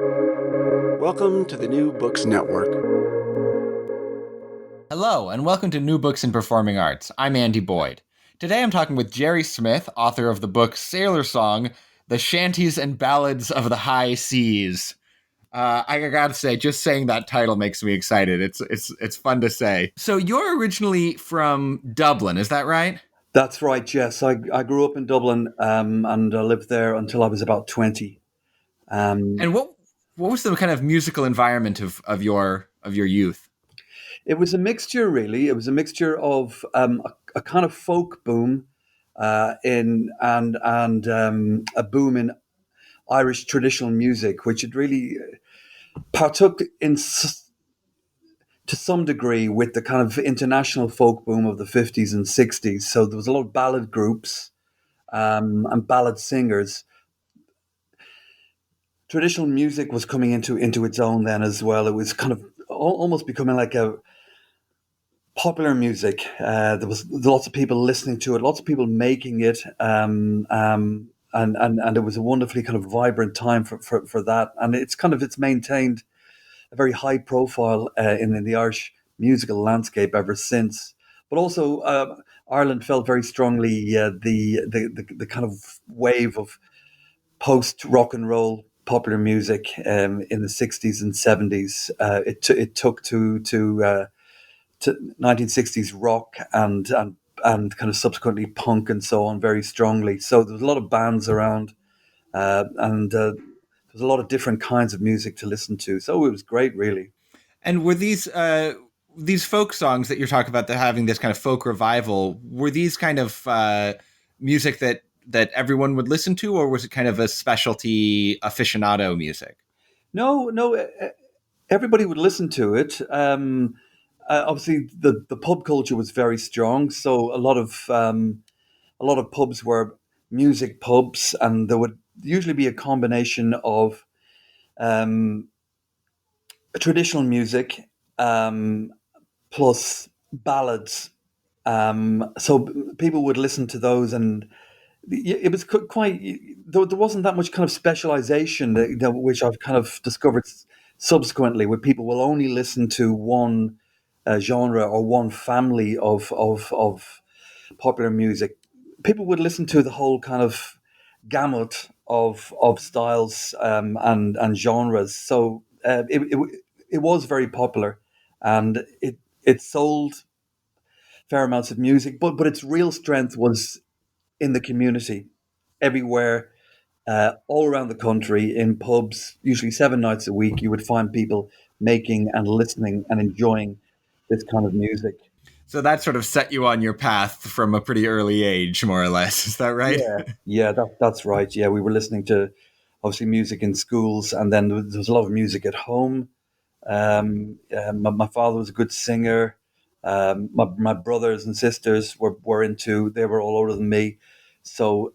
Welcome to the New Books Network. Hello, and welcome to New Books in Performing Arts. I'm Andy Boyd. Today I'm talking with Gerry Smyth, author of the book Sailor Song, The Shanties and Ballads of the High Seas. I gotta say, just saying that title makes me excited. It's fun to say. So you're originally from Dublin, is that right? That's right, yes. I grew up in Dublin and I lived there until I was about 20. Um, And what was the kind of musical environment of your youth? it was a mixture, really. It was a mixture of a kind of folk boom in and a boom in Irish traditional music, which had really partook to some degree with the kind of international folk boom of the 50s and 60s. So there was a lot of ballad groups and ballad singers. Traditional music was coming into its own then as well. It was kind of almost becoming like a popular music. There was lots of people listening to it, lots of people making it, and it was a wonderfully kind of vibrant time for that. And it's maintained a very high profile in the Irish musical landscape ever since. But also, Ireland felt very strongly the kind of wave of post rock and roll popular music in the 60s and 70s. It took to 1960s rock and kind of subsequently punk and so on very strongly. So there was a lot of bands around, and there was a lot of different kinds of music to listen to. So it was great, really. And were these folk songs that you're talking about, that having this kind of folk revival, were these kind of music that everyone would listen to, or was it kind of a specialty aficionado music? No, no, everybody would listen to it. Obviously, the pub culture was very strong, so a lot of pubs were music pubs, and there would usually be a combination of um, traditional music um, plus ballads. So people would listen to those, and it was quite. There wasn't that much kind of specialization, which I've kind of discovered subsequently, where people will only listen to one genre or one family of popular music. People would listen to the whole kind of gamut of styles and genres. So it was very popular, and it sold fair amounts of music. But its real strength was in the community, everywhere, all around the country, in pubs, usually 7 nights a week. You would find people making and listening and enjoying this kind of music. So that sort of set you on your path from a pretty early age, more or less. Is that right? Yeah, yeah, that's right. Yeah, we were listening to obviously music in schools, and then there was a lot of music at home. My father was a good singer. My brothers and sisters were into. They were all older than me, so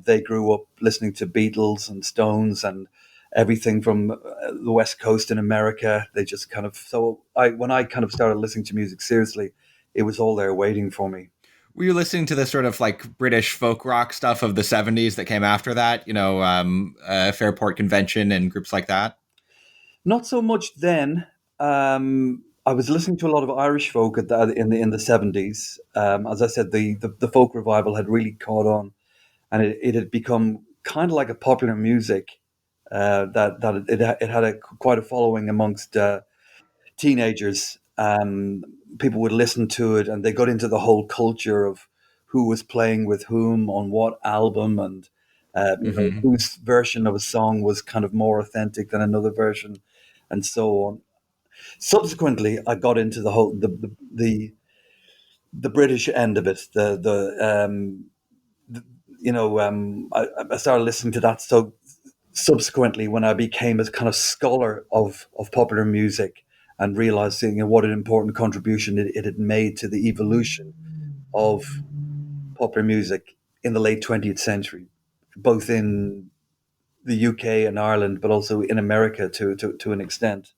they grew up listening to Beatles and Stones and everything from the West Coast in America. They just kind of so I when I kind of started listening to music seriously, it was all there waiting for me. Were you listening to the sort of like British folk rock stuff of the 70s that came after that? Fairport Convention and groups like that? Not so much then. I was listening to a lot of Irish folk in the 70s. As I said, the folk revival had really caught on, and it had become kind of like a popular music. It had quite a following amongst teenagers. People would listen to it, and they got into the whole culture of who was playing with whom on what album, and Mm-hmm. whose version of a song was kind of more authentic than another version, and so on. Subsequently, I got into the whole the British end of it. I started listening to that. So subsequently, when I became a kind of scholar of popular music and realizing what an important contribution it had made to the evolution of popular music in the late 20th century, both in the UK and Ireland, but also in America to an extent.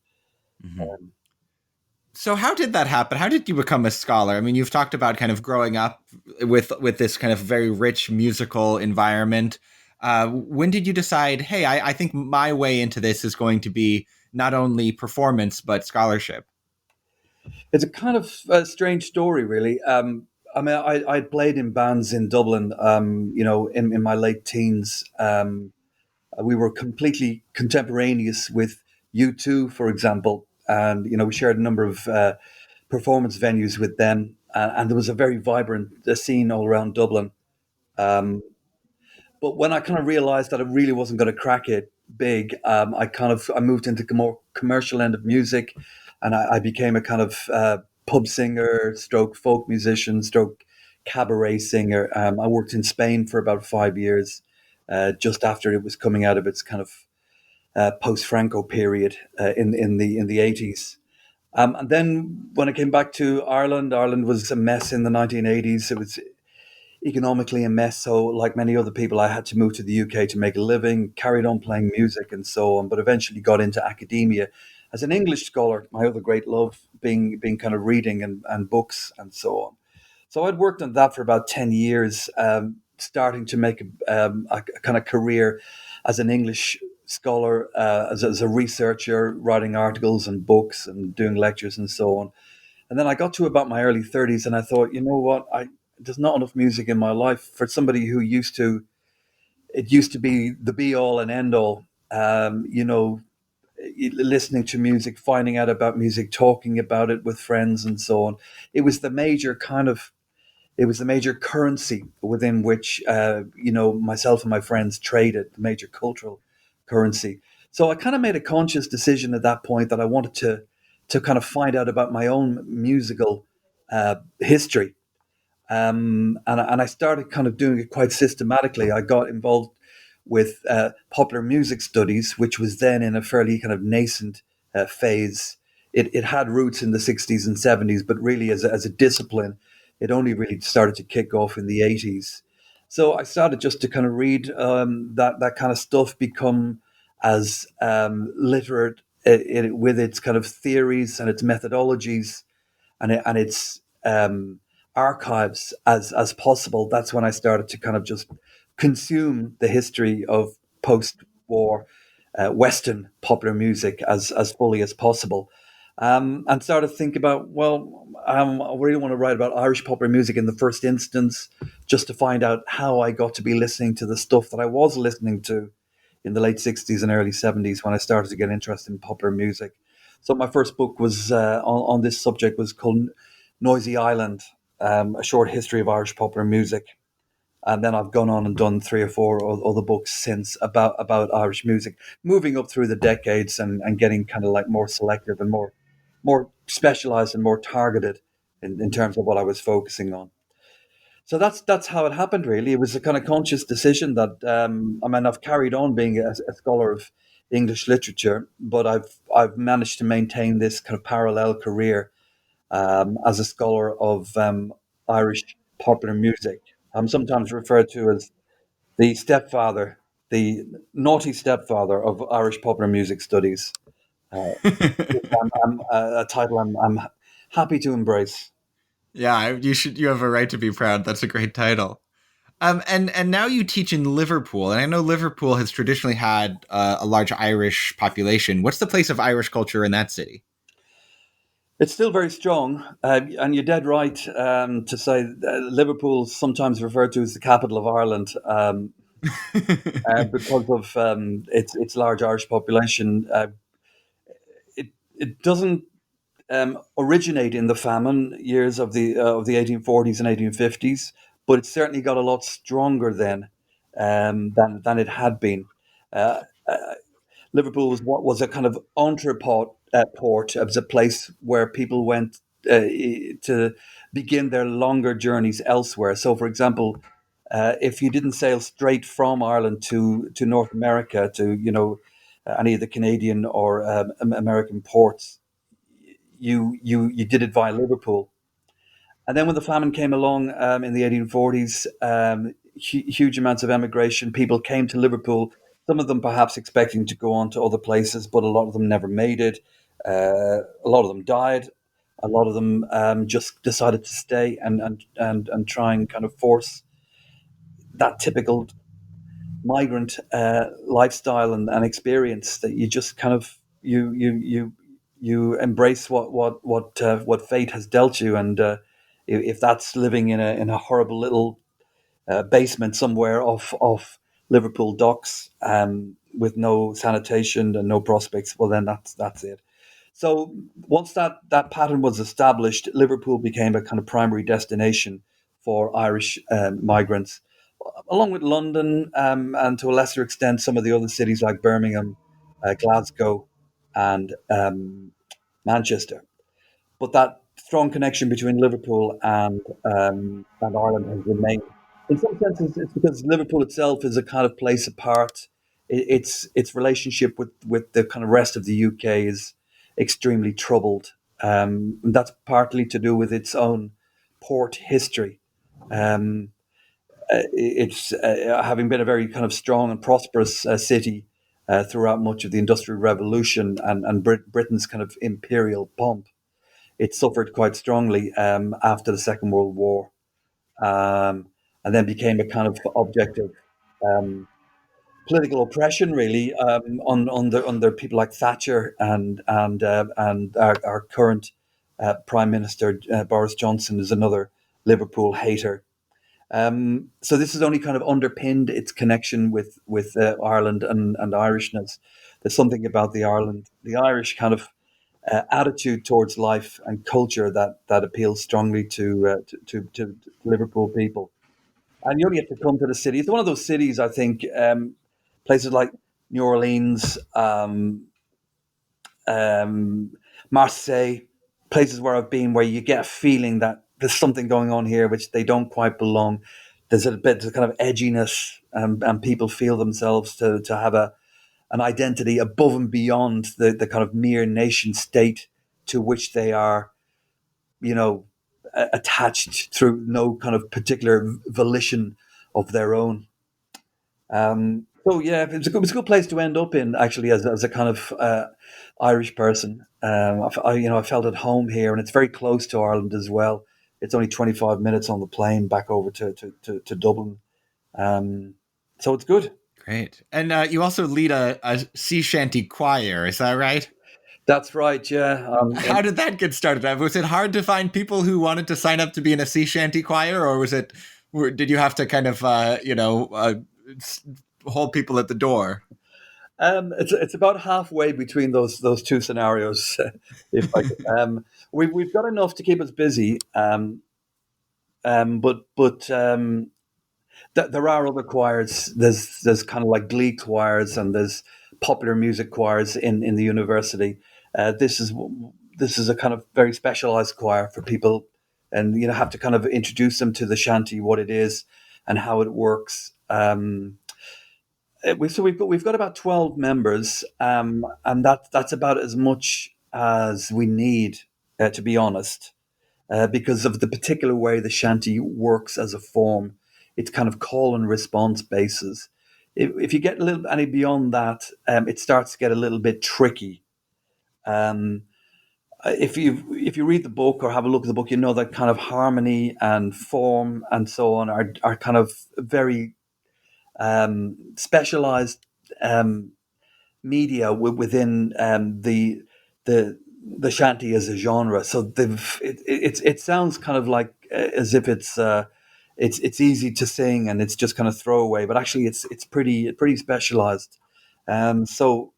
Mm-hmm. So how did that happen? How did you become a scholar? I mean, you've talked about kind of growing up with this kind of very rich musical environment. When did you decide, hey, I think my way into this is going to be not only performance, but scholarship? It's a kind of strange story, really. I mean, I played in bands in Dublin, in my late teens. We were completely contemporaneous with U2, for example. And, we shared a number of performance venues with them. And there was a very vibrant scene all around Dublin. Um, but when I kind of realized that I really wasn't going to crack it big, I moved into the more commercial end of music, and I became a kind of pub singer, stroke folk musician, stroke cabaret singer. I worked in Spain for about 5 years, just after it was coming out of its kind of post Franco period in the 80s. And then when I came back to Ireland, Ireland was a mess in the 1980s. It was economically a mess. So, like many other people, I had to move to the UK to make a living, carried on playing music and so on, but eventually got into academia as an English scholar, my other great love being kind of reading and books and so on. So I'd worked on that for about 10 years, starting to make a kind of career as an English scholar, as a researcher, writing articles and books and doing lectures and so on. And then I got to about my early 30s and I thought, you know what? There's not enough music in my life for somebody who it used to be the be all and end all. Listening to music, finding out about music, talking about it with friends and so on. It was the major kind of, it was the major currency within which, myself and my friends traded, the major cultural currency. So I kind of made a conscious decision at that point that I wanted to kind of find out about my own musical history. And I started kind of doing it quite systematically. I got involved with popular music studies, which was then in a fairly kind of nascent phase. It had roots in the 60s and 70s, but really as a discipline, it only really started to kick off in the 80s. So I started just to kind of read that kind of stuff, become as literate with its kind of theories and its methodologies and its archives as possible. That's when I started to kind of just consume the history of post-war Western popular music as fully as possible, and started to think about, well, I really want to write about Irish popular music in the first instance, just to find out how I got to be listening to the stuff that I was listening to in the late 60s and early 70s when I started to get interested in popular music. So my first book was on this subject was called Noisy Island, A Short History of Irish Popular Music. And then I've gone on and done three or four other books since about Irish music, moving up through the decades and getting kind of like more selective and more specialized and more targeted in terms of what I was focusing on. So that's how it happened. Really, it was a kind of conscious decision that I mean, I've carried on being a scholar of English literature, but I've managed to maintain this kind of parallel career as a scholar of Irish popular music. I'm sometimes referred to as the stepfather, the naughty stepfather of Irish popular music studies. Uh, a title I'm happy to embrace. Yeah, you should. You have a right to be proud. That's a great title. And now you teach in Liverpool, and I know Liverpool has traditionally had a large Irish population. What's the place of Irish culture in that city? It's still very strong, and you're dead right to say Liverpool is sometimes referred to as the capital of Ireland because of its large Irish population. It doesn't originate in the famine years of the 1840s and 1850s, but it certainly got a lot stronger then than it had been. Uh, Liverpool was what was a kind of entrepot port. It was a place where people went to begin their longer journeys elsewhere. So, for example, if you didn't sail straight from Ireland to North America to any of the Canadian or American ports, you did it via Liverpool. And then when the famine came along in the 1840s, huge amounts of emigration. People came to Liverpool, some of them perhaps expecting to go on to other places, but a lot of them never made it. A lot of them died. A lot of them just decided to stay and try and kind of force that typical migrant lifestyle and experience that you just kind of you embrace what fate has dealt you, and if that's living in a horrible little basement somewhere off Liverpool docks, with no sanitation and no prospects, well then that's it. So once that pattern was established, Liverpool became a kind of primary destination for Irish migrants, along with London, and to a lesser extent some of the other cities like Birmingham, Glasgow, and Manchester. But that strong connection between Liverpool and Ireland has remained. In some senses, it's because Liverpool itself is a kind of place apart. Its relationship with the kind of rest of the UK is extremely troubled. And that's partly to do with its own port history. Um, it's having been a very kind of strong and prosperous city throughout much of the Industrial Revolution and Britain's kind of imperial pomp. It suffered quite strongly after the Second World War, and then became a kind of object of um, political oppression, really, under people like Thatcher and our current Prime Minister Boris Johnson is another Liverpool hater. So this has only kind of underpinned its connection with Ireland and Irishness. There's something about the Irish kind of attitude towards life and culture that appeals strongly to Liverpool people. And you only have to come to the city. It's one of those cities, I think, places like New Orleans, um, Marseille, places where I've been, where you get a feeling that there's something going on here which they don't quite belong. There's a bit of kind of edginess, and people feel themselves to have an identity above and beyond the kind of mere nation state to which they are, you know, attached through no kind of particular volition of their own. So yeah, it's a good place to end up in, actually, as a kind of Irish person. I felt at home here, and it's very close to Ireland as well. It's only 25 minutes on the plane back over to Dublin. Um, so it's good. Great. And you also lead a sea shanty choir, is that right? That's right. Yeah. How did that get started? Was it hard to find people who wanted to sign up to be in a sea shanty choir, or did you have to kind of, hold people at the door? It's about halfway between those two scenarios. If I, we've got enough to keep us busy, but there are other choirs. There's kind of like glee choirs, and there's popular music choirs in the university. This is a kind of very specialized choir for people, and have to kind of introduce them to the shanty, what it is, and how it works. We've got about 12 members, and that's about as much as we need, to be honest, because of the particular way the shanty works as a form. It's kind of call and response basis. If you get a little any beyond that, it starts to get a little bit tricky. Um, if you read the book or have a look at the book, you know that kind of harmony and form and so on are kind of very specialized um, media within the the shanty as a genre. So it sounds kind of like as if it's easy to sing and it's just kind of throwaway, but actually it's pretty specialized. So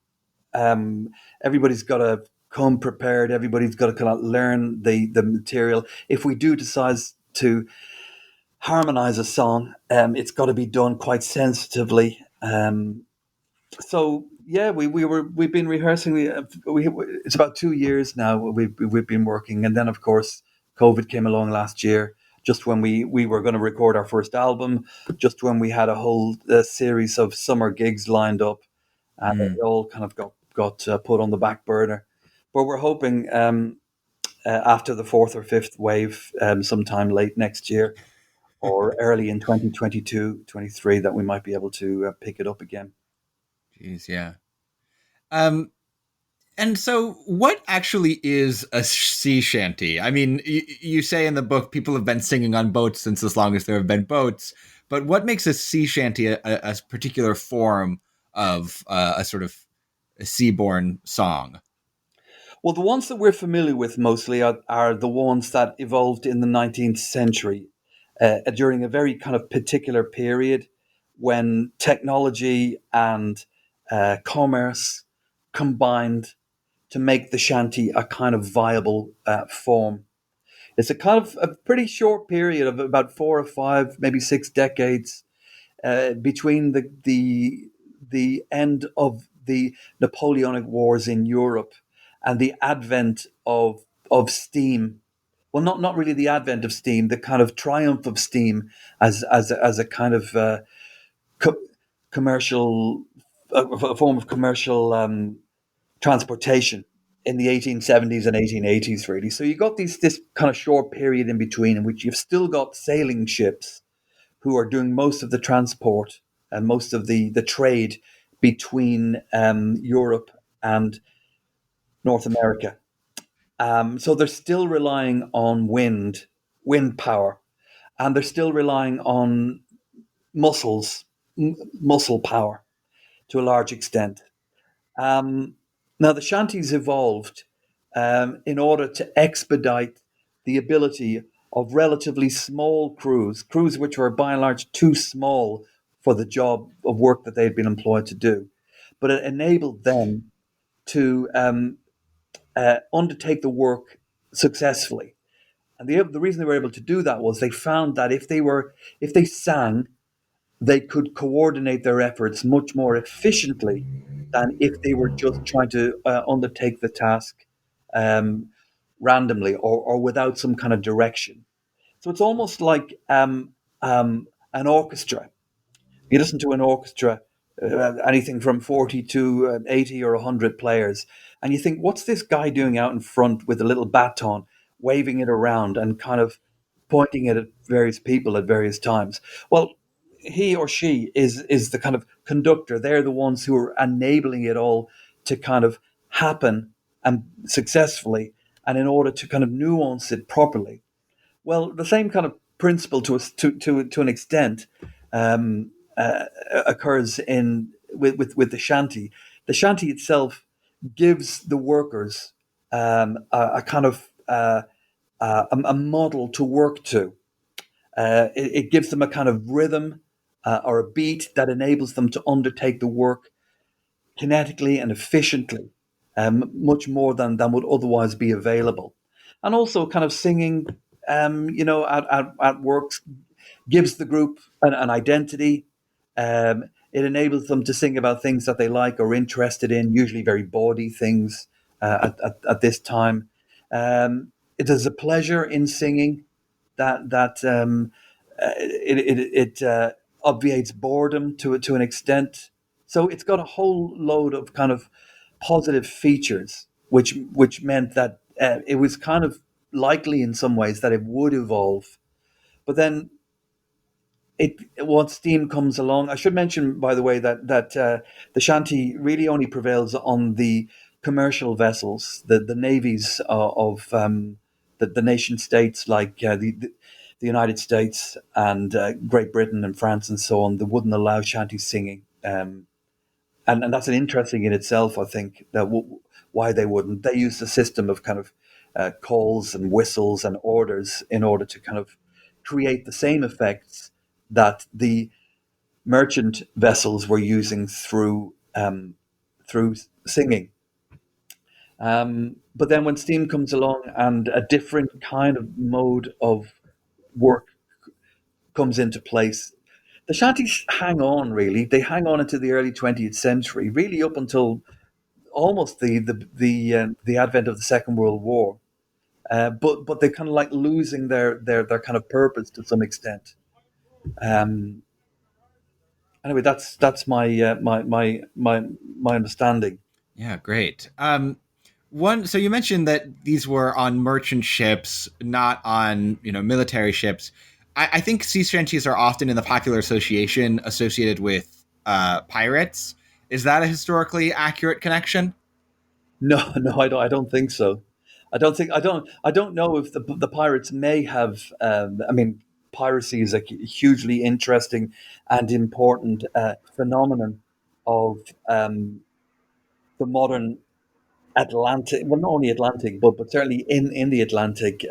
um, everybody's got to come prepared. Everybody's got to kind of learn the material. If we do decide to harmonize a song, it's got to be done quite sensitively. So yeah, we've been rehearsing. It's about 2 years now. We've been working, and then of course COVID came along last year, just when we were going to record our first album, just when we had a whole series of summer gigs lined up, and it Mm. all kind of got put on the back burner. But we're hoping, after the fourth or fifth wave, sometime late next year or early in 2022, 23, that we might be able to pick it up again. Jeez, yeah. Um, And so, what actually is a sea shanty? I mean, you say in the book people have been singing on boats since as long as there have been boats, But what makes a sea shanty a particular form of a sort of a seaborne song? Well, the ones that we're familiar with mostly are the ones that evolved in the 19th century during a very kind of particular period when technology and commerce combined to make the shanty a kind of viable form. It's a kind of a pretty short period of about 4 or 5, maybe 6 decades between the end of the Napoleonic Wars in Europe and the advent of steam. Well, not really the advent of steam, the kind of triumph of steam as a kind of co- commercial a form of commercial transportation in the 1870s and 1880s, really. So you got this kind of short period in between in which you've still got sailing ships who are doing most of the transport and most of the trade between Europe and North America. So they're still relying on wind power, and they're still relying on muscles, muscle power to a large extent. Um, Now, the shanties evolved in order to expedite the ability of relatively small crews which were by and large too small for the job of work that they'd been employed to do. But it enabled them to undertake the work successfully. And the reason they were able to do that was they found that if they sang, they could coordinate their efforts much more efficiently than if they were just trying to undertake the task um, randomly or without some kind of direction. So it's almost like an orchestra. You listen to an orchestra, anything from 40 to 80 or 100 players, and you think, what's this guy doing out in front with a little baton, waving it around and kind of pointing it at various people at various times? Well, he or she is the kind of conductor. They're the ones who are enabling it all to kind of happen and successfully, and in order to kind of nuance it properly. Well, the same kind of principle to an extent um, occurs in with the shanty. The shanty itself gives the workers a kind of a model to work to. It gives them a kind of rhythm or a beat that enables them to undertake the work kinetically and efficiently, much more than would otherwise be available. And also, kind of singing, at works gives the group an identity. It enables them to sing about things that they like or interested in, usually very bawdy things at this time. It is a pleasure in singing that obviates boredom to an extent. So it's got a whole load of kind of positive features, which meant that it was kind of likely in some ways that it would evolve. But then it once steam comes along, I should mention, by the way, that the shanty really only prevails on the commercial vessels, the navies of the nation states like the United States and Great Britain and France and so on. They wouldn't allow shanty singing, and that's an interesting in itself. I think that why they wouldn't. They use a system of kind of calls and whistles and orders in order to kind of create the same effects that the merchant vessels were using through singing. But then when steam comes along and a different kind of mode of work comes into place, the shanties hang on. Really, they hang on into the early 20th century, really up until almost the advent of the Second World War. But they're kind of like losing their kind of purpose to some extent. Um, anyway, that's my understanding. Yeah, great. One. So you mentioned that these were on merchant ships, not on military ships. I think sea shanties are often in the popular association associated with pirates. Is that a historically accurate connection? No, no, I don't think so. I don't know if the pirates may have. I mean, piracy is a hugely interesting and important phenomenon of um, the modern Atlantic, well, not only Atlantic, but certainly in the Atlantic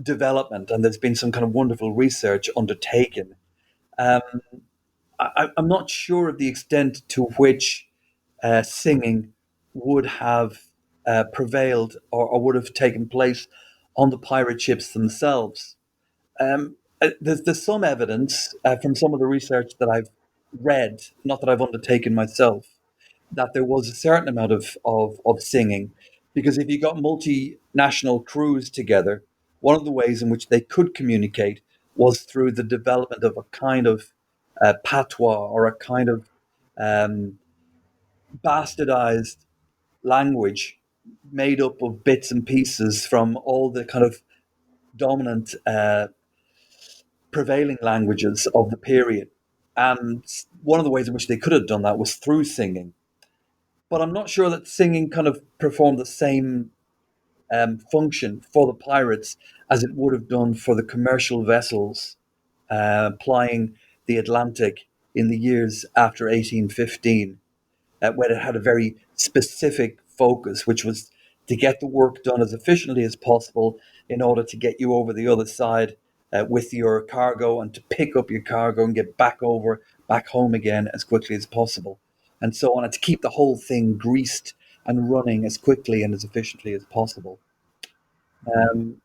development. And there's been some kind of wonderful research undertaken. Um, I'm not sure of the extent to which singing would have prevailed or would have taken place on the pirate ships themselves. There's some evidence from some of the research that I've read, not that I've undertaken myself, that there was a certain amount of singing. Because if you got multinational crews together, one of the ways in which they could communicate was through the development of a kind of patois or a kind of um, bastardized language made up of bits and pieces from all the kind of dominant prevailing languages of the period. And one of the ways in which they could have done that was through singing. But I'm not sure that singing kind of performed the same function for the pirates as it would have done for the commercial vessels plying the Atlantic in the years after 1815, where it had a very specific focus, which was to get the work done as efficiently as possible in order to get you over the other side with your cargo and to pick up your cargo and get back home again as quickly as possible, and so on, and to keep the whole thing greased and running as quickly and as efficiently as possible. Um,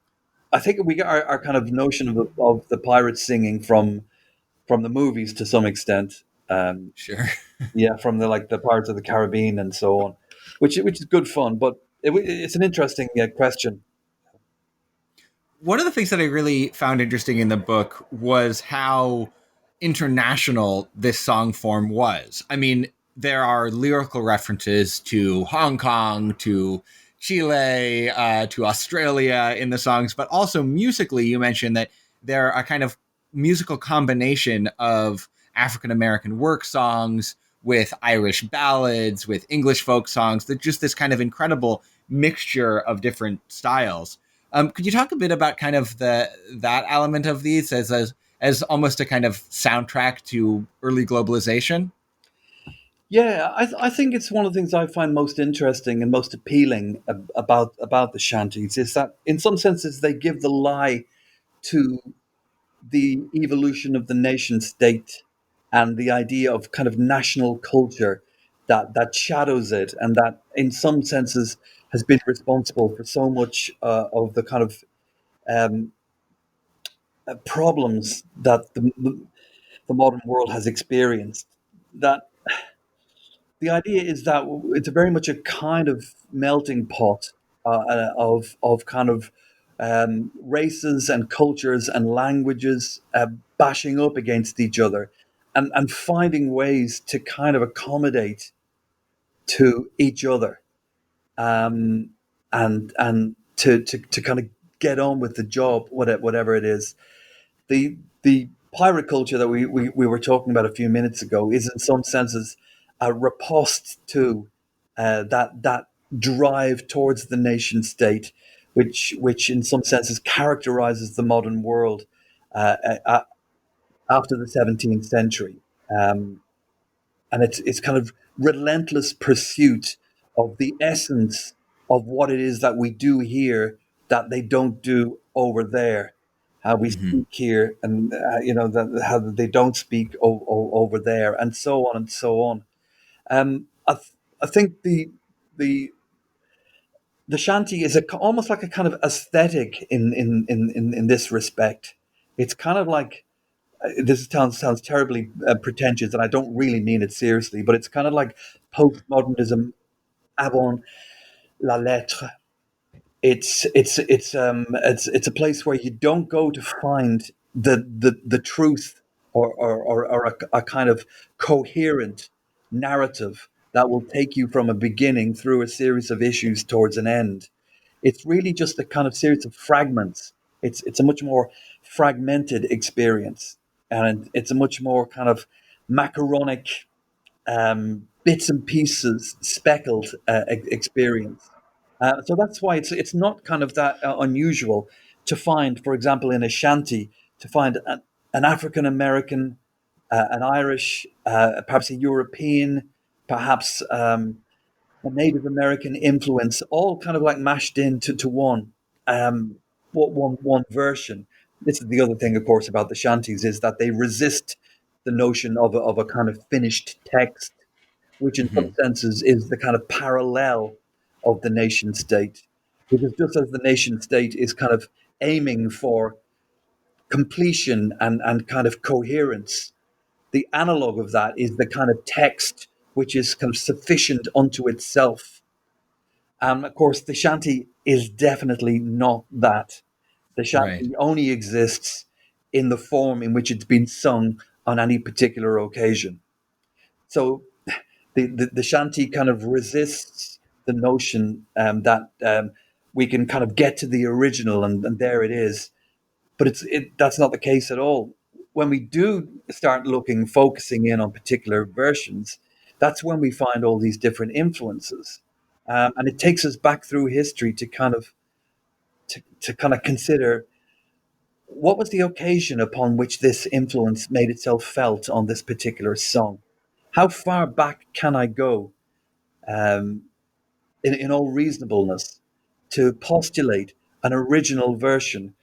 I think we got our kind of notion of the pirates singing from the movies to some extent. Sure. Yeah, from the like the Pirates of the Caribbean and so on, which is good fun. But it's an interesting question. One of the things that I really found interesting in the book was how international this song form was. I mean, there are lyrical references to Hong Kong, to Chile, to Australia in the songs, but also musically, you mentioned that there are a kind of musical combination of African American work songs with Irish ballads, with English folk songs, that just this kind of incredible mixture of different styles. Could you talk a bit about kind of the that element of these as almost a kind of soundtrack to early globalization? Yeah, I think it's one of the things I find most interesting and most appealing about the shanties is that in some senses they give the lie to the evolution of the nation state and the idea of kind of national culture that shadows it and that in some senses has been responsible for so much of the kind of um, problems that the modern world has experienced. That the idea is that it's very much a kind of melting pot of kind of races and cultures and languages bashing up against each other and finding ways to kind of accommodate to each other um, and to kind of get on with the job, whatever it is. The pirate culture that we were talking about a few minutes ago is in some senses a riposte to that drive towards the nation state, which in some senses characterizes the modern world uh, after the 17th century. Um, and it's kind of relentless pursuit of the essence of what it is that we do here that they don't do over there. How we Mm-hmm. speak here, and how they don't speak over there, and so on and so on. I think the the shanty is almost like a kind of aesthetic in this respect. It's kind of like this sounds terribly pretentious, and I don't really mean it seriously, but it's kind of like postmodernism avant la lettre. It's a place where you don't go to find the truth or a kind of coherent narrative that will take you from a beginning through a series of issues towards an end. It's really just a kind of series of fragments. It's a much more fragmented experience, and it's a much more kind of macaronic bits and pieces, speckled experience. So that's why it's not kind of that unusual to find, for example, in a shanty, to find an African American, an Irish, perhaps a European, perhaps a Native American influence, all kind of like mashed into to one, one version. This is the other thing, of course, about the shanties is that they resist the notion of a kind of finished text, which in some Hmm. senses is the kind of parallel of the nation state. Because just as the nation state is kind of aiming for completion and kind of coherence, the analog of that is the kind of text which is kind of sufficient unto itself. And of course, the shanty is definitely not that. The Right. shanty only exists in the form in which it's been sung on any particular occasion. So the shanty kind of resists the notion that we can kind of get to the original and there it is. But that's not the case at all. When we do start looking, focusing in on particular versions, that's when we find all these different influences, and it takes us back through history to kind of consider what was the occasion upon which this influence made itself felt on this particular song. How far back can I go, um, in all reasonableness, to postulate an original version.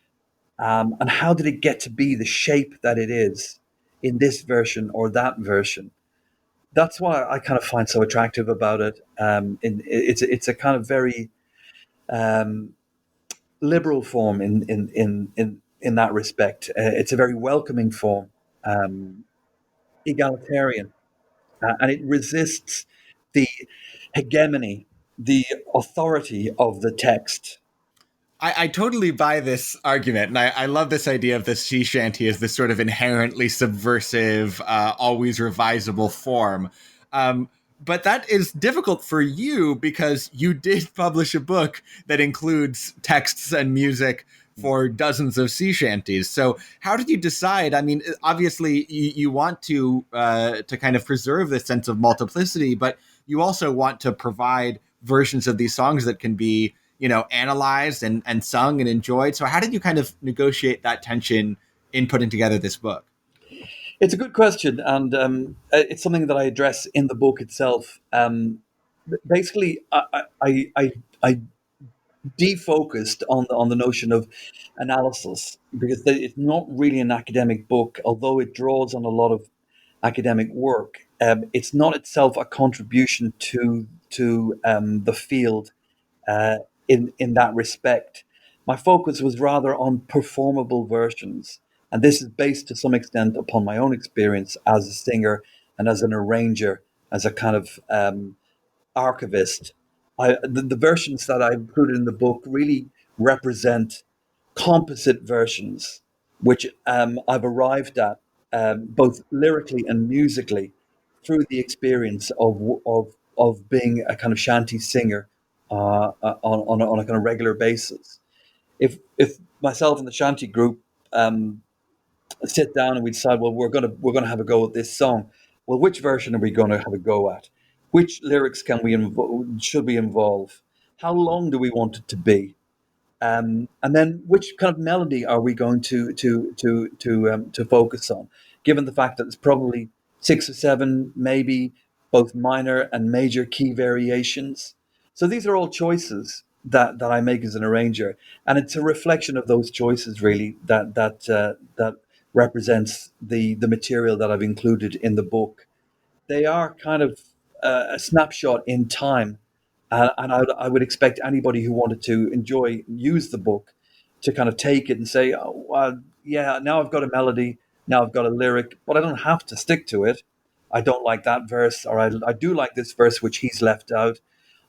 And how did it get to be the shape that it is in this version or that version? That's what I kind of find so attractive about it. It's a kind of very um, liberal form in that respect. It's a very welcoming form, um, egalitarian, and it resists the hegemony, the authority of the text. I totally buy this argument, and I love this idea of the sea shanty as this sort of inherently subversive, always revisable form. Um, but that is difficult for you because you did publish a book that includes texts and music for dozens of sea shanties. So how did you decide? I mean, obviously you want to kind of preserve this sense of multiplicity, but you also want to provide versions of these songs that can be, analyzed and sung and enjoyed. So how did you kind of negotiate that tension in putting together this book? It's a good question, and it's something that I address in the book itself. Basically, I defocused on the notion of analysis because it's not really an academic book, although it draws on a lot of academic work. It's not itself a contribution to the field uh, in that respect. My focus was rather on performable versions, and this is based to some extent upon my own experience as a singer and as an arranger, as a kind of archivist. The versions that I included in the book really represent composite versions, which I've arrived at both lyrically and musically through the experience of being a kind of shanty singer on a kind of regular basis. If myself and the shanty group sit down and we decide, well, we're gonna have a go at this song. Well, which version are we going to have a go at? Which lyrics can we should we involve? How long do we want it to be? And then which kind of melody are we going to focus on? Given the fact that it's probably six or seven, maybe both minor and major key variations. So these are all choices that I make as an arranger, and it's a reflection of those choices really that represents the material that I've included in the book. They are kind of a snapshot in time, and I would expect anybody who wanted to enjoy use the book to kind of take it and say, oh, yeah, now I've got a melody, now I've got a lyric, but I don't have to stick to it. I don't like that verse, or I do like this verse which he's left out.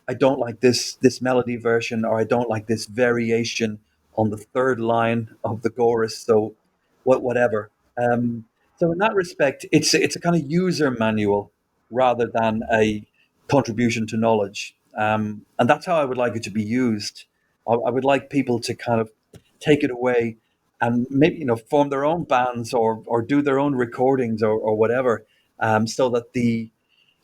I don't like this melody version, or I don't like this variation on the third line of the chorus. So, whatever. So in that respect, it's a kind of user manual rather than a contribution to knowledge, and that's how I would like it to be used. I would like people to kind of take it away and maybe form their own bands or do their own recordings or whatever, so that the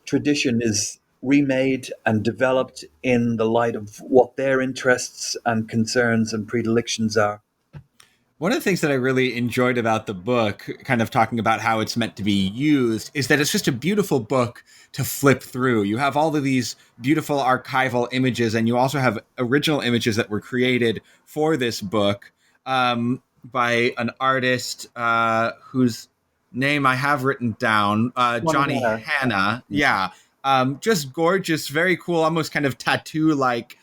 tradition is remade and developed in the light of what their interests and concerns and predilections are. One of the things that I really enjoyed about the book, kind of talking about how it's meant to be used, is that it's just a beautiful book to flip through. You have all of these beautiful archival images, and you also have original images that were created for this book by an artist whose name I have written down, Johnny Johnny Hanna. Hanna. Yeah. Just gorgeous, very cool, almost kind of tattoo like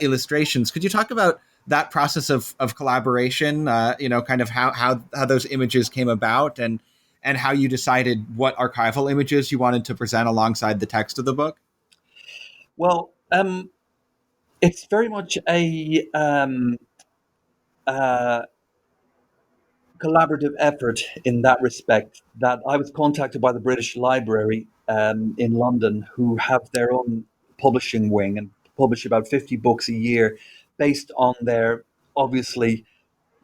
illustrations. Could you talk about that process of collaboration, kind of how those images came about and how you decided what archival images you wanted to present alongside the text of the book? Well, it's very much a uh, collaborative effort in that respect. That I was contacted by the British Library in London, who have their own publishing wing and publish about 50 books a year, based on their obviously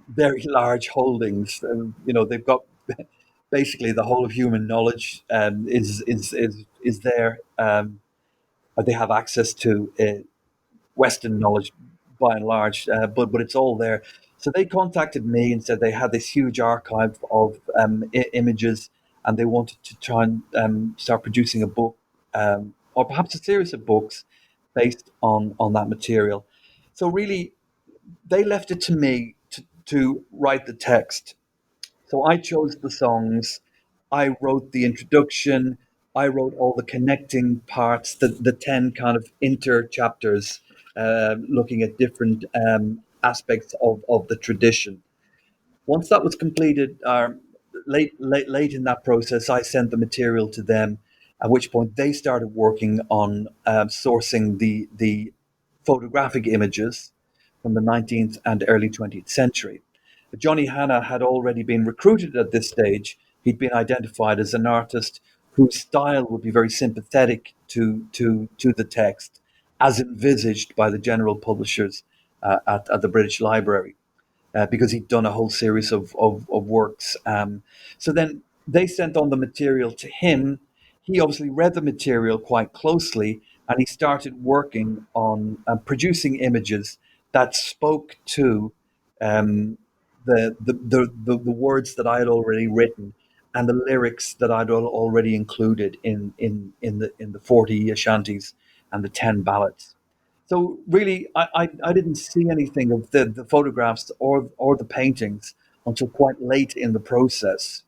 very large holdings. They've got basically the whole of human knowledge is there. They have access to Western knowledge by and large, but it's all there. So they contacted me and said they had this huge archive of images, and they wanted to try and start producing a book, or perhaps a series of books based on that material. So really, they left it to me to write the text. So I chose the songs, I wrote the introduction, I wrote all the connecting parts, the 10 kind of inter chapters, looking at different aspects of the tradition. Once that was completed, late in that process, I sent the material to them, at which point they started working on sourcing the photographic images from the 19th and early 20th century. Johnny Hanna had already been recruited at this stage. He'd been identified as an artist whose style would be very sympathetic to the text, as envisaged by the general publishers at the British Library, because he'd done a whole series of works. So then they sent on the material to him. He obviously read the material quite closely, and he started working on producing images that spoke to um, the words that I had already written and the lyrics that I'd already included in the 40 shanties and the 10 ballads. So really, I didn't see anything of the photographs or the paintings until quite late in the process,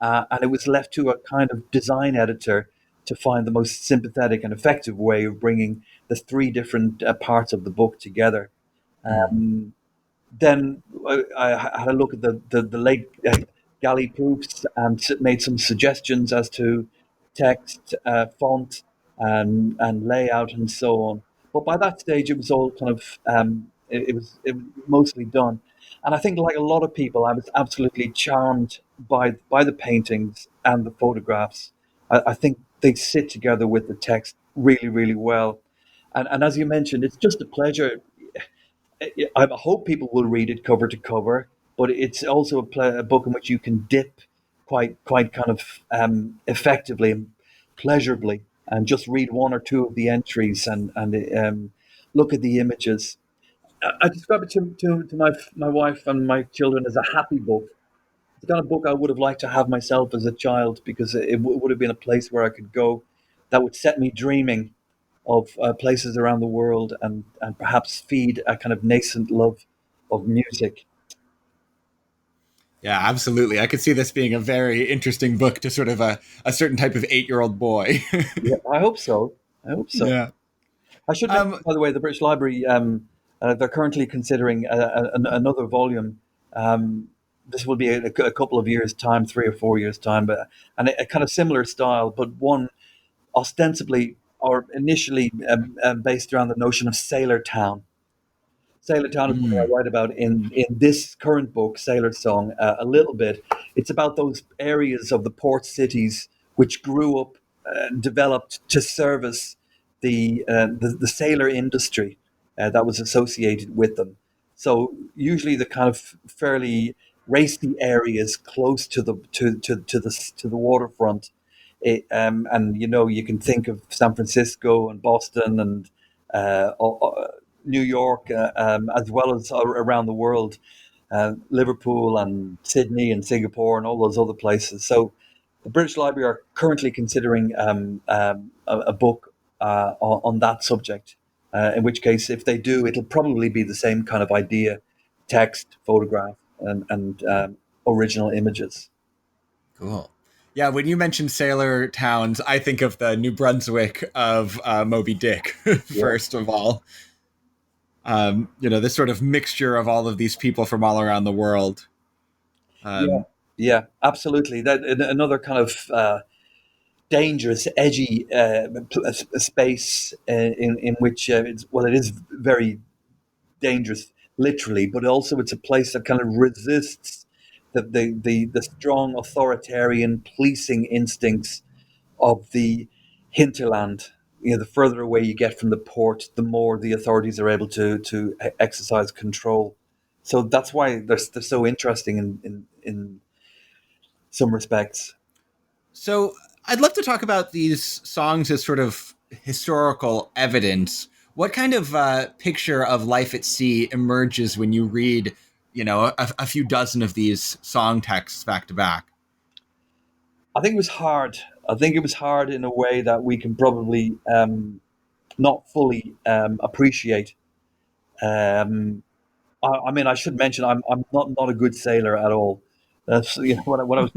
and it was left to a kind of design editor to find the most sympathetic and effective way of bringing the three different parts of the book together. Mm. Then I had a look at the late galley proofs and made some suggestions as to text, font, and layout, and so on. But by that stage, it was all kind of it was mostly done. And I think, like a lot of people, I was absolutely charmed by the paintings and the photographs. I think they sit together with the text really, really well. And as you mentioned, it's just a pleasure. I hope people will read it cover to cover, but it's also a book in which you can dip quite kind of effectively and pleasurably, and just read one or two of the entries and look at the images. I describe it to my wife and my children as a happy book. It's the kind of book I would have liked to have myself as a child, because it would have been a place where I could go that would set me dreaming of places around the world, and perhaps feed a kind of nascent love of music. Yeah, absolutely. I could see this being a very interesting book to sort of a certain type of 8-year-old boy. Yeah, I hope so. I hope so. Yeah. I should mention, Um, by the way, the British Library, they're currently considering another volume. This will be a couple of years' time, 3 or 4 years' time, and a kind of similar style, but one ostensibly or initially based around the notion of Sailor Town. Sailor Town is what I mm, write about in this current book, Sailor Song, a little bit. It's about those areas of the port cities which grew up, developed to service the sailor industry that was associated with them. So usually the kind of fairly racy areas close to the waterfront. And you can think of San Francisco and Boston and New York, as well as around the world. Liverpool and Sydney and Singapore and all those other places. So the British Library are currently considering a book on that subject. In which case, if they do, it'll probably be the same kind of idea: text, photograph, and original images. Cool. Yeah, when you mention sailor towns, I think of the New Brunswick of Moby Dick, Yeah, first of all. This sort of mixture of all of these people from all around the world. yeah, Um, yeah, absolutely. That another kind of dangerous, edgy space in which it is very dangerous, literally, but also it's a place that kind of resists the strong authoritarian policing instincts of the hinterland. The further away you get from the port, the more the authorities are able to exercise control. So that's why they're so interesting in some respects. so I'd love to talk about these songs as sort of historical evidence. What kind of picture of life at sea emerges when you read, a few dozen of these song texts back to back? I think it was hard. I think it was hard in a way that we can probably not fully appreciate. Um, I mean, I should mention I'm not a good sailor at all. That's when I was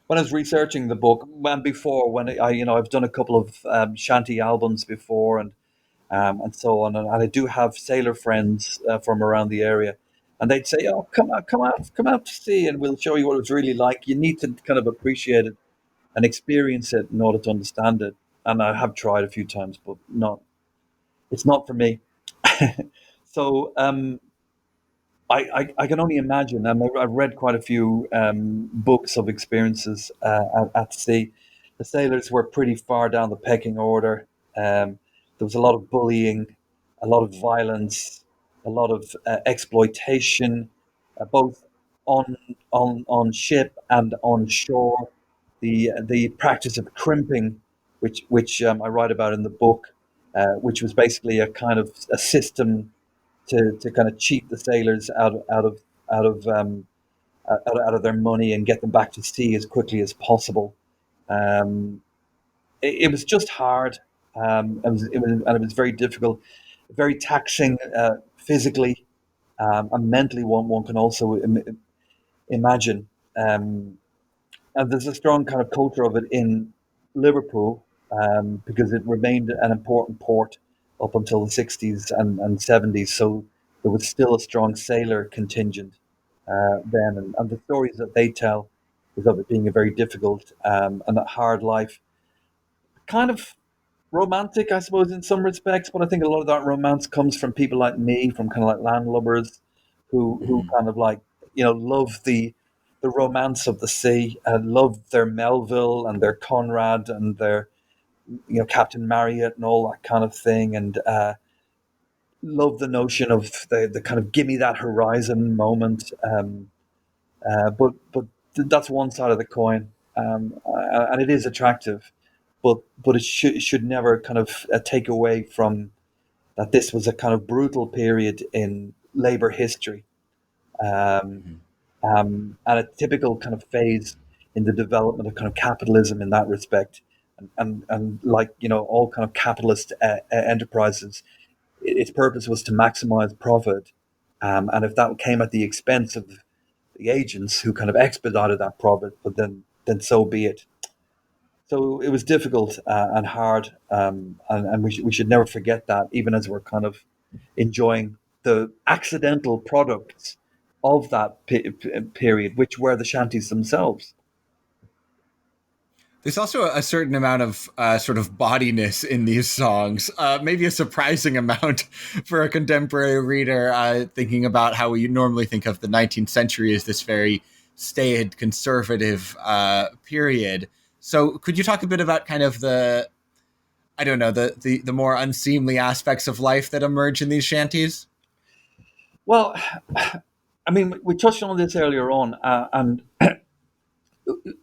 when I was researching the book and before when I've done a couple of shanty albums before and so on, and I do have sailor friends from around the area, and they'd say, "Oh, come out to sea, and we'll show you what it's really like." You need to kind of appreciate it and experience it in order to understand it. And I have tried a few times, but not. It's not for me. So I can only imagine. I've read quite a few books of experiences at sea. The sailors were pretty far down the pecking order. There was a lot of bullying, a lot of violence, a lot of exploitation, both on on ship and on shore. The practice of crimping, which I write about in the book, which was basically a kind of a system to kind of cheat the sailors out of out of their money and get them back to sea as quickly as possible. Um, it was just hard. It was very difficult, very taxing physically and mentally. One can also imagine. And there's a strong kind of culture of it in Liverpool because it remained an important port up until the 60s and 70s. So there was still a strong sailor contingent then. And the stories that they tell is of it being a very difficult and a hard life. Kind of romantic, I suppose, in some respects, but I think a lot of that romance comes from people like me, from kind of like landlubbers who Mhm. kind of like, love the romance of the sea and love their Melville and their Conrad and their, Captain Marriott and all that kind of thing. And love the notion of the kind of gimme that horizon moment. But that's one side of the coin. And it is attractive, but it should never kind of take away from that this was a kind of brutal period in labor history, um, Mhm. and a typical kind of phase in the development of kind of capitalism in that respect. And like all kind of capitalist enterprises, its purpose was to maximize profit, and if that came at the expense of the agents who kind of expedited that profit, but then so be it. So it was difficult and hard, and we should never forget that, even as we're kind of enjoying the accidental products of that period, which were the shanties themselves. There's also a certain amount of sort of bodiness in these songs, maybe a surprising amount for a contemporary reader, thinking about how we normally think of the 19th century as this very staid, conservative period. So, could you talk a bit about kind of I don't know, the more unseemly aspects of life that emerge in these shanties? Well, I mean, we touched on this earlier on, and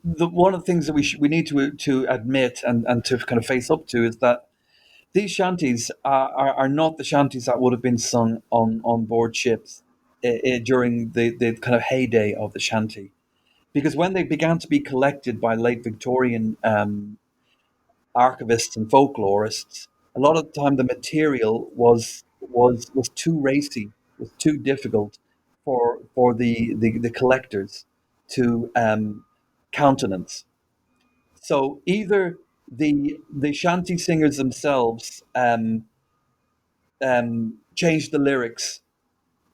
one of the things that we need to admit and to kind of face up to is that these shanties are not the shanties that would have been sung on board ships. during the kind of heyday of the shanty. Because when they began to be collected by late Victorian archivists and folklorists, a lot of the time the material was too racy, was too difficult for the collectors to countenance. So either the shanty singers themselves changed the lyrics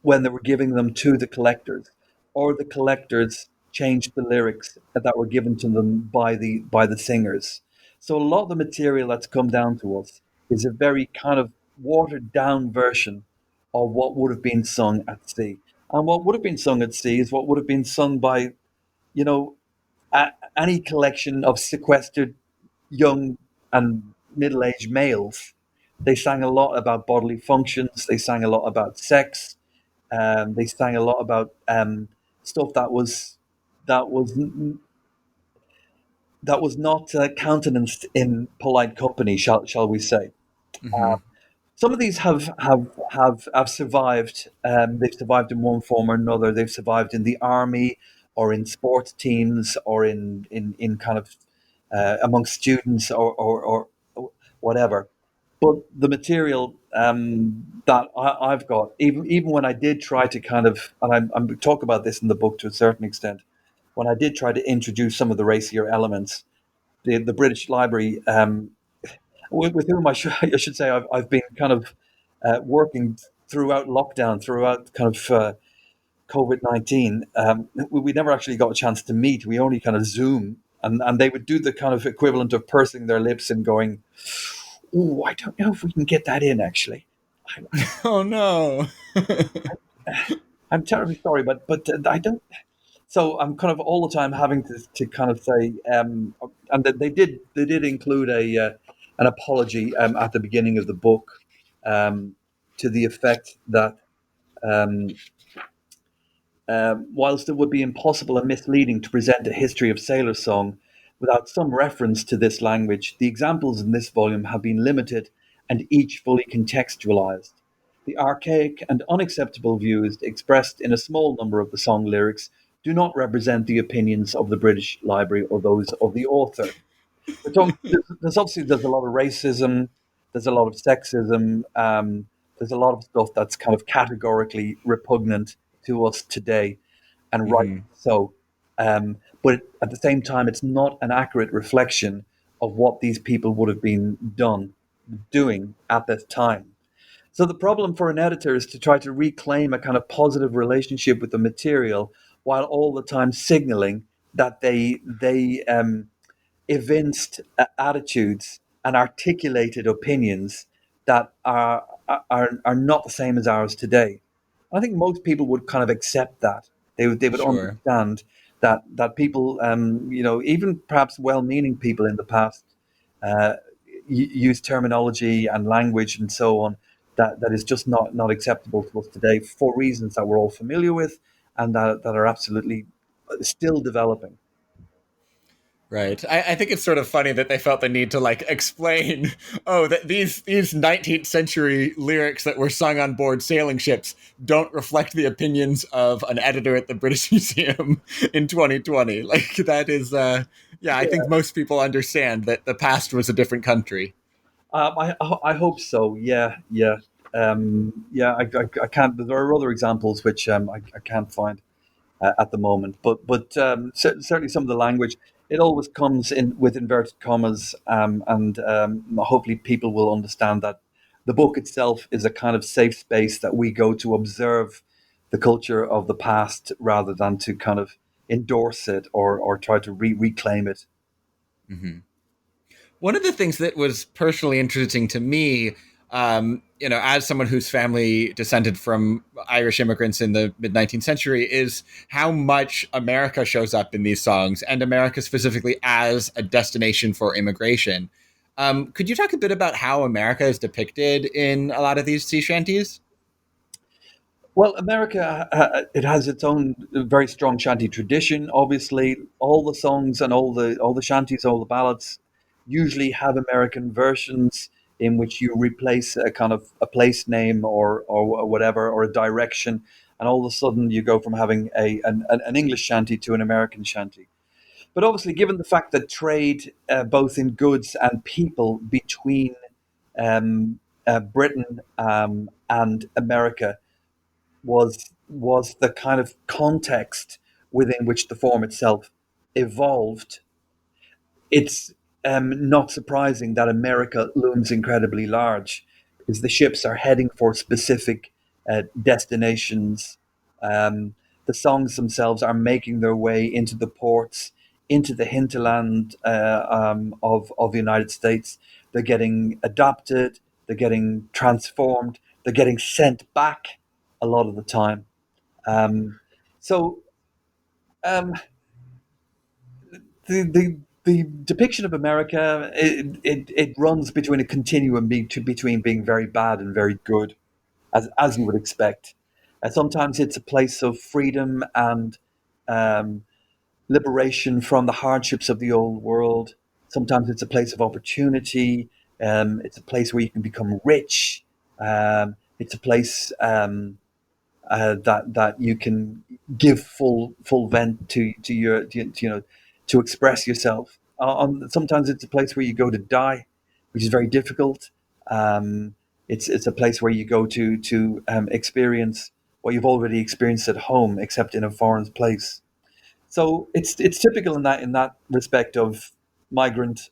when they were giving them to the collectors, or the collectors changed the lyrics that were given to them by the singers. So a lot of the material that's come down to us is a very kind of watered down version of what would have been sung at sea. And what would have been sung at sea is what would have been sung by, you know, any collection of sequestered young and middle aged males. They sang a lot about bodily functions. They sang a lot about sex. They sang a lot about stuff that was that was not countenanced in polite company, shall we say? Hmm. Some of these have survived. They've survived in one form or another. They've survived in the army, or in sports teams, or in kind of among students, or whatever. But the material that I've got, even when I did try to kind of, and I'm talk about this in the book to a certain extent, when I did try to introduce some of the racier elements, the British Library, with whom I should say I've been kind of working throughout lockdown, throughout kind of COVID-19. We never actually got a chance to meet. We only kind of Zoom, and they would do the kind of equivalent of pursing their lips and going, "Oh, I don't know if we can get that in. Actually, I, Oh no. I'm terribly sorry, but I don't." So I'm kind of all the time having to kind of say, and that they did include a an apology at the beginning of the book, to the effect that um, whilst it would be impossible and misleading to present a history of sailor song without some reference to this language, the examples in this volume have been limited and each fully contextualized. The archaic and unacceptable views expressed in a small number of the song lyrics do not represent the opinions of the British Library or those of the author. There's obviously there's a lot of racism, there's a lot of sexism, there's a lot of stuff that's kind of categorically repugnant to us today, and rightly Hmm. so. But at the same time, it's not an accurate reflection of what these people would have been doing at this time. So the problem for an editor is to try to reclaim a kind of positive relationship with the material, while all the time signaling that they evinced attitudes and articulated opinions that are not the same as ours today. I think most people would kind of accept that. They would Sure. understand that people, even perhaps well-meaning people in the past, uh, use terminology and language and so on that is just not acceptable to us today, for reasons that we're all familiar with, and that are absolutely still developing. Right. I think it's sort of funny that they felt the need to like explain, oh, that these 19th century lyrics that were sung on board sailing ships don't reflect the opinions of an editor at the British Museum in 2020. Like that is, yeah, I think most people understand that the past was a different country. I hope so. Yeah, yeah, yeah. I can't. There are other examples which I can't find at the moment, but certainly some of the language, it always comes in with inverted commas, and hopefully people will understand that the book itself is a kind of safe space that we go to observe the culture of the past rather than to kind of endorse it or try to reclaim it. Hmm. One of the things that was personally interesting to me, as someone whose family descended from Irish immigrants in the mid 19th century, is how much America shows up in these songs, and America specifically as a destination for immigration. Could you talk a bit about how America is depicted in a lot of these sea shanties? Well, America, it has its own very strong shanty tradition. Obviously, all the songs and all the shanties, all the ballads, usually have American versions in which you replace a kind of a place name or whatever, or a direction, and all of a sudden you go from having an English shanty to an American shanty. But obviously, given the fact that trade, both in goods and people, between Britain and America was the kind of context within which the form itself evolved, it's not surprising that America looms incredibly large because the ships are heading for specific destinations. Um, the songs themselves are making their way into the ports, into the hinterland of the United States. They're getting adopted, they're getting transformed, they're getting sent back a lot of the time. Um, so um, the depiction of America, it runs between a continuum between being very bad and very good, as you would expect. Sometimes it's a place of freedom and um, liberation from the hardships of the old world. Sometimes it's a place of opportunity. It's a place where you can become rich. It's a place that you can give full vent to your to express yourself. Sometimes it's a place where you go to die, which is very difficult. It's a place where you go to experience what you've already experienced at home, except in a foreign place. So it's typical in that respect of migrant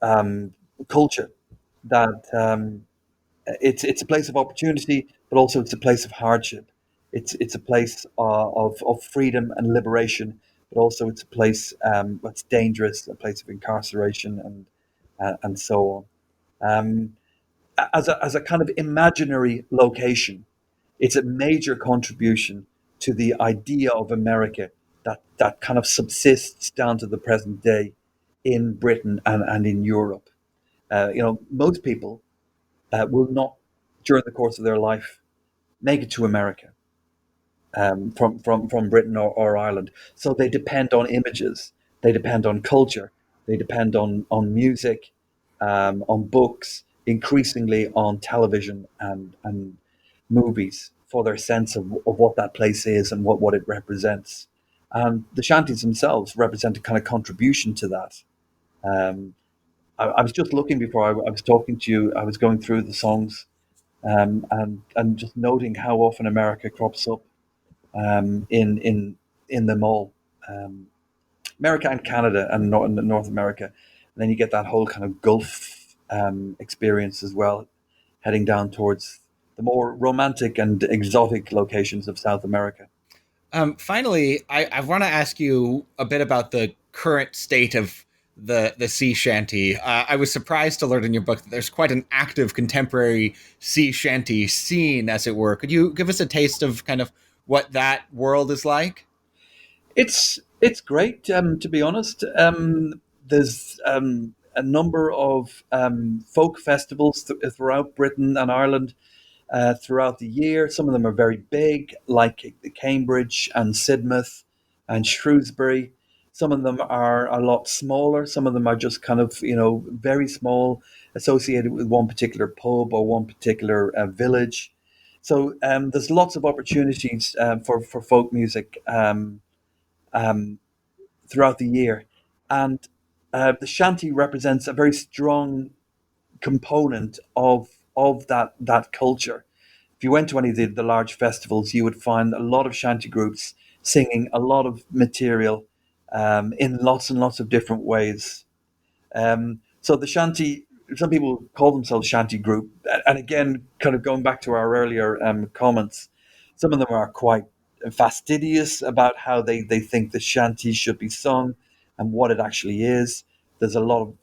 um, culture that it's a place of opportunity, but also it's a place of hardship. It's a place of freedom and liberation, but also it's a place that's dangerous, a place of incarceration and so on. As a kind of imaginary location, it's a major contribution to the idea of America that kind of subsists down to the present day in Britain and in Europe. Most people will not, during the course of their life, make it to America from Britain or Ireland. So they depend on images, they depend on culture, they depend on music, on books, increasingly on television and movies for their sense of what that place is and what it represents. And the shanties themselves represent a kind of contribution to that. Um, I was just looking before I was talking to you. I was going through the songs and just noting how often America crops up in them all. Um, America and Canada and North America, and then you get that whole kind of Gulf experience as well, heading down towards the more romantic and exotic locations of South America. Finally, I want to ask you a bit about the current state of the sea shanty. I was surprised to learn in your book that there's quite an active contemporary sea shanty scene, as it were. Could you give us a taste of kind of what that world is like? It's great, to be honest. There's a number of folk festivals throughout Britain and Ireland throughout the year. Some of them are very big, like the Cambridge and Sidmouth and Shrewsbury. Some of them are a lot smaller. Some of them are just kind of, very small, associated with one particular pub or one particular village. So there's lots of opportunities for folk music um, throughout the year. And the shanty represents a very strong component of that culture. If you went to any of the large festivals, you would find a lot of shanty groups singing a lot of material in lots and lots of different ways. So the shanty, some people call themselves shanty group, and again, kind of going back to our earlier comments, some of them are quite fastidious about how they think the shanty should be sung and what it actually is. There's a lot of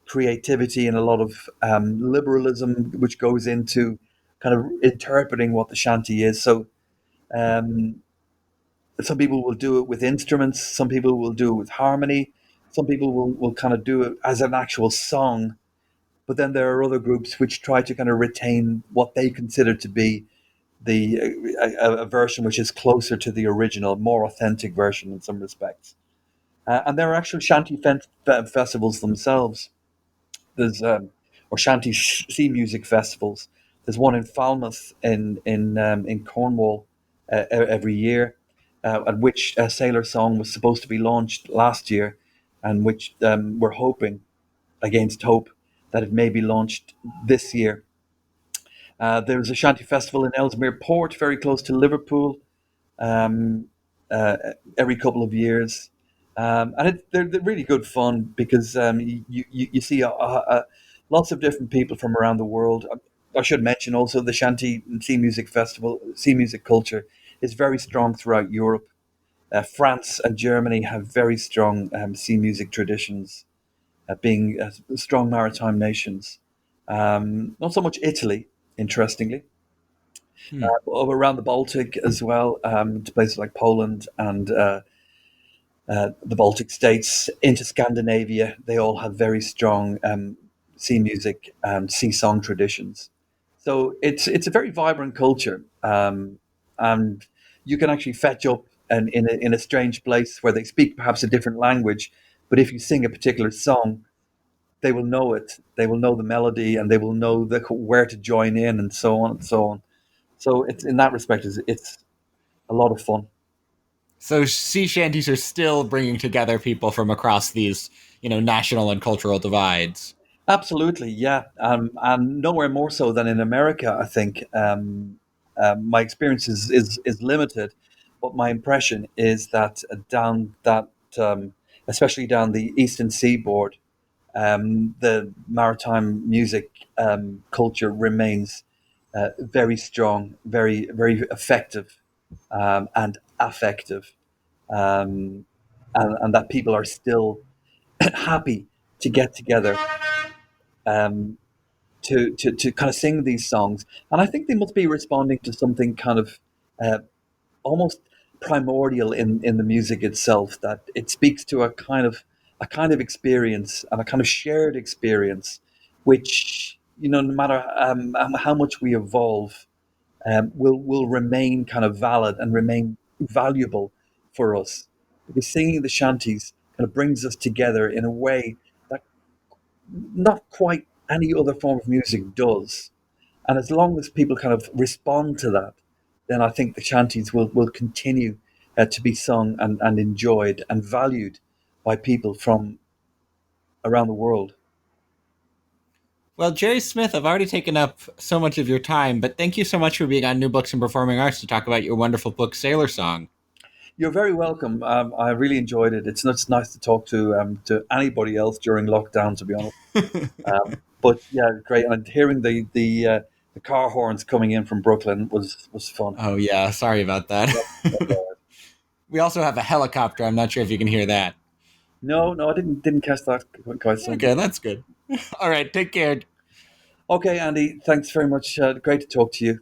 creativity and a lot of liberalism which goes into kind of interpreting what the shanty is. So um, some people will do it with instruments, some people will do it with harmony, some people will kind of do it as an actual song. But then there are other groups which try to kind of retain what they consider to be the a version which is closer to the original, more authentic version in some respects. And there are actual shanty festivals themselves. There's or shanty sea music festivals. There's one in Falmouth in Cornwall every year, at which a Sailor Song was supposed to be launched last year, and which we're hoping against hope that it may be launched this year. There's a shanty festival in Ellesmere Port, very close to Liverpool, um, uh, every couple of years. They're really good fun because you see lots of different people from around the world. I should mention also the Shanty Sea Music Festival, sea music culture is very strong throughout Europe. France and Germany have very strong sea music traditions, being strong maritime nations. Not so much Italy, interestingly, Hmm. around the Baltic as well, to places like Poland and the Baltic states into Scandinavia. They all have very strong sea music and sea song traditions. So it's a very vibrant culture, and you can actually fetch up and in a strange place where they speak perhaps a different language, but if you sing a particular song, they will know it. They will know the melody, and they will know where to join in, and so on and so on. So it's in that respect, it's a lot of fun. So sea shanties are still bringing together people from across these, national and cultural divides. Absolutely, yeah, and nowhere more so than in America. I think my experience is limited, but my impression is that down that, especially down the eastern seaboard, the maritime music culture remains very strong, very effective, and affective, um, and that people are still happy to get together, um, to kind of sing these songs. And I think they must be responding to something kind of uh, almost primordial in the music itself, that it speaks to a kind of experience and a kind of shared experience, which, no matter how much we evolve, will remain kind of valid and remain valuable for us, because singing the shanties kind of brings us together in a way that not quite any other form of music does. And as long as people kind of respond to that, then I think the shanties will continue to be sung and enjoyed and valued by people from around the world. Well, Jerry Smith, I've already taken up so much of your time, but thank you so much for being on New Books and Performing Arts to talk about your wonderful book, Sailor Song. You're very welcome. I really enjoyed it. It's nice to talk to anybody else during lockdown, to be honest. But yeah, great. And hearing the car horns coming in from Brooklyn was fun. Oh, yeah, sorry about that. We also have a helicopter. I'm not sure if you can hear that. No, no, I didn't catch that quite so much. Okay, that's good. All right, take care. Okay, Andy, thanks very much. Great to talk to you.